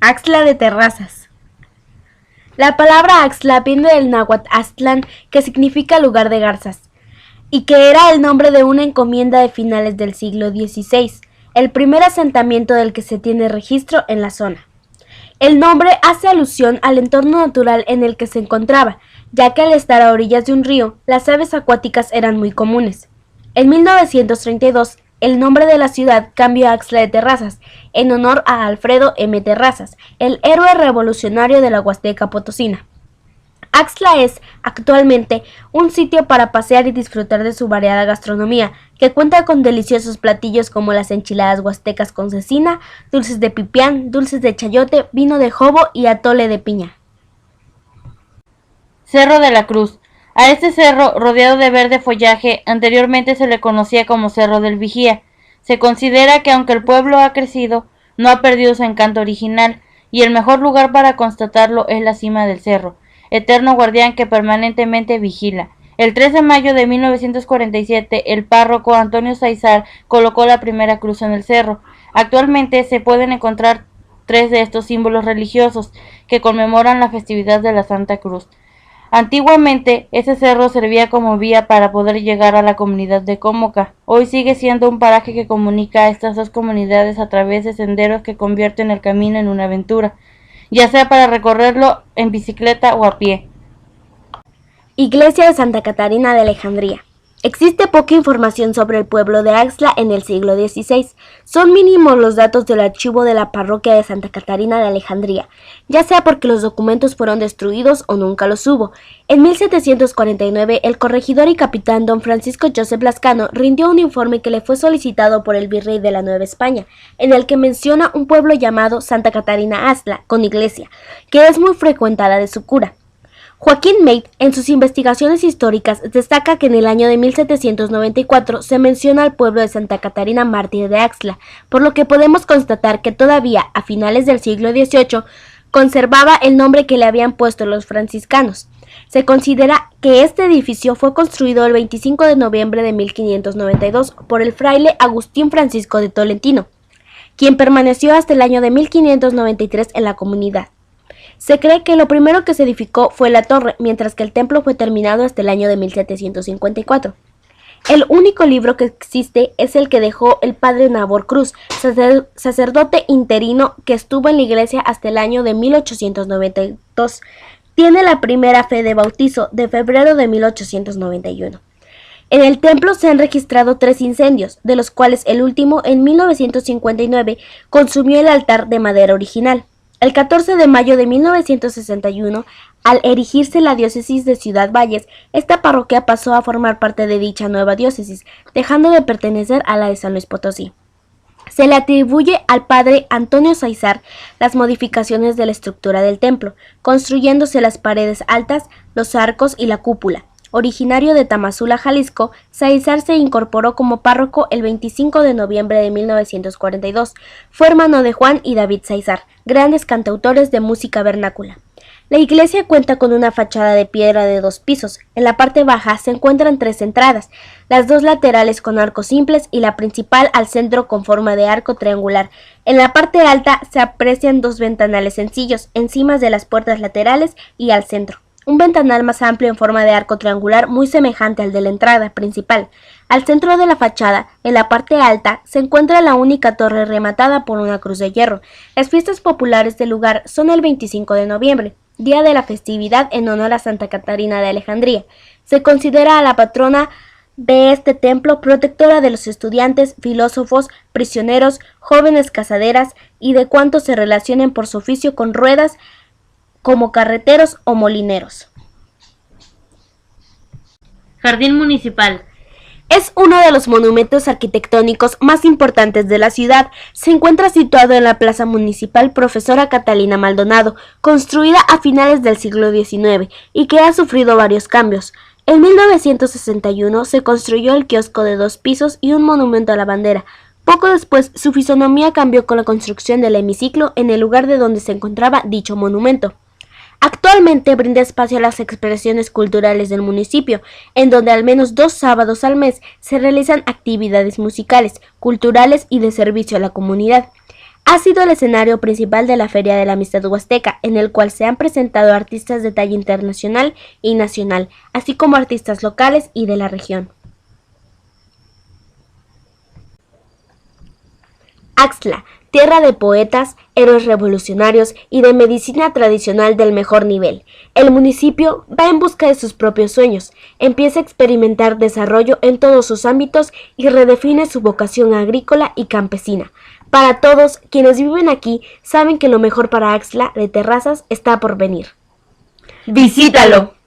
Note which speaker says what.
Speaker 1: Axtla de Terrazas. La palabra Axtla viene del náhuatl Aztlán, que significa lugar de garzas, y que era el nombre de una encomienda de finales del siglo XVI, el primer asentamiento del que se tiene registro en la zona. El nombre hace alusión al entorno natural en el que se encontraba, ya que al estar a orillas de un río, las aves acuáticas eran muy comunes. En 1932, el nombre de la ciudad cambió a Axtla de Terrazas, en honor a Alfredo M. Terrazas, el héroe revolucionario de la Huasteca Potosina. Axtla es, actualmente, un sitio para pasear y disfrutar de su variada gastronomía, que cuenta con deliciosos platillos como las enchiladas huastecas con cecina, dulces de pipián, dulces de chayote, vino de jobo y atole de piña.
Speaker 2: Cerro de la Cruz. A este cerro, rodeado de verde follaje, anteriormente se le conocía como Cerro del Vigía. Se considera que aunque el pueblo ha crecido, no ha perdido su encanto original, y el mejor lugar para constatarlo es la cima del cerro, eterno guardián que permanentemente vigila. El 3 de mayo de 1947, el párroco Antonio Sáizar colocó la primera cruz en el cerro. Actualmente se pueden encontrar 3 de estos símbolos religiosos que conmemoran la festividad de la Santa Cruz. Antiguamente, ese cerro servía como vía para poder llegar a la comunidad de Cómoca. Hoy sigue siendo un paraje que comunica a estas dos comunidades a través de senderos que convierten el camino en una aventura, ya sea para recorrerlo en bicicleta o a pie.
Speaker 1: Iglesia de Santa Catarina de Alejandría. Existe poca información sobre el pueblo de Axtla en el siglo XVI. Son mínimos los datos del archivo de la parroquia de Santa Catarina de Alejandría, ya sea porque los documentos fueron destruidos o nunca los hubo. En 1749, el corregidor y capitán don Francisco Joseph Lascano rindió un informe que le fue solicitado por el virrey de la Nueva España, en el que menciona un pueblo llamado Santa Catarina Axtla, con iglesia, que es muy frecuentada de su cura. Joaquín Meade, en sus investigaciones históricas, destaca que en el año de 1794 se menciona al pueblo de Santa Catarina Mártir de Axtla, por lo que podemos constatar que todavía, a finales del siglo XVIII, conservaba el nombre que le habían puesto los franciscanos. Se considera que este edificio fue construido el 25 de noviembre de 1592 por el fraile Agustín Francisco de Tolentino, quien permaneció hasta el año de 1593 en la comunidad. Se cree que lo primero que se edificó fue la torre, mientras que el templo fue terminado hasta el año de 1754. El único libro que existe es el que dejó el padre Nabor Cruz, sacerdote interino que estuvo en la iglesia hasta el año de 1892. Tiene la primera fe de bautizo de febrero de 1891. En el templo se han registrado 3 incendios, de los cuales el último, en 1959, consumió el altar de madera original. El 14 de mayo de 1961, al erigirse la diócesis de Ciudad Valles, esta parroquia pasó a formar parte de dicha nueva diócesis, dejando de pertenecer a la de San Luis Potosí. Se le atribuye al padre Antonio Sáizar las modificaciones de la estructura del templo, construyéndose las paredes altas, los arcos y la cúpula. Originario de Tamazula, Jalisco, Sáizar se incorporó como párroco el 25 de noviembre de 1942. Fue hermano de Juan y David Sáizar, grandes cantautores de música vernácula. La iglesia cuenta con una fachada de piedra de 2 pisos. En la parte baja se encuentran 3 entradas, las 2 laterales con arcos simples y la principal al centro con forma de arco triangular. En la parte alta se aprecian 2 ventanales sencillos, encima de las puertas laterales y al centro. Un ventanal más amplio en forma de arco triangular muy semejante al de la entrada principal. Al centro de la fachada, en la parte alta, se encuentra la única torre rematada por una cruz de hierro. Las fiestas populares del lugar son el 25 de noviembre, día de la festividad en honor a Santa Catarina de Alejandría. Se considera a la patrona de este templo, protectora de los estudiantes, filósofos, prisioneros, jóvenes casaderas y de cuantos se relacionen por su oficio con ruedas, como carreteros o molineros.
Speaker 2: Jardín Municipal.
Speaker 1: Es uno de los monumentos arquitectónicos más importantes de la ciudad. Se encuentra situado en la Plaza Municipal Profesora Catalina Maldonado, construida a finales del siglo XIX y que ha sufrido varios cambios. En 1961 se construyó el kiosco de 2 pisos y un monumento a la bandera. Poco después, su fisonomía cambió con la construcción del hemiciclo en el lugar de donde se encontraba dicho monumento. Actualmente brinda espacio a las expresiones culturales del municipio, en donde al menos 2 sábados al mes se realizan actividades musicales, culturales y de servicio a la comunidad. Ha sido el escenario principal de la Feria de la Amistad Huasteca, en el cual se han presentado artistas de talla internacional y nacional, así como artistas locales y de la región. Axtla, tierra de poetas, héroes revolucionarios y de medicina tradicional del mejor nivel. El municipio va en busca de sus propios sueños, empieza a experimentar desarrollo en todos sus ámbitos y redefine su vocación agrícola y campesina. Para todos quienes viven aquí, saben que lo mejor para Axtla de Terrazas está por venir.
Speaker 2: ¡Visítalo!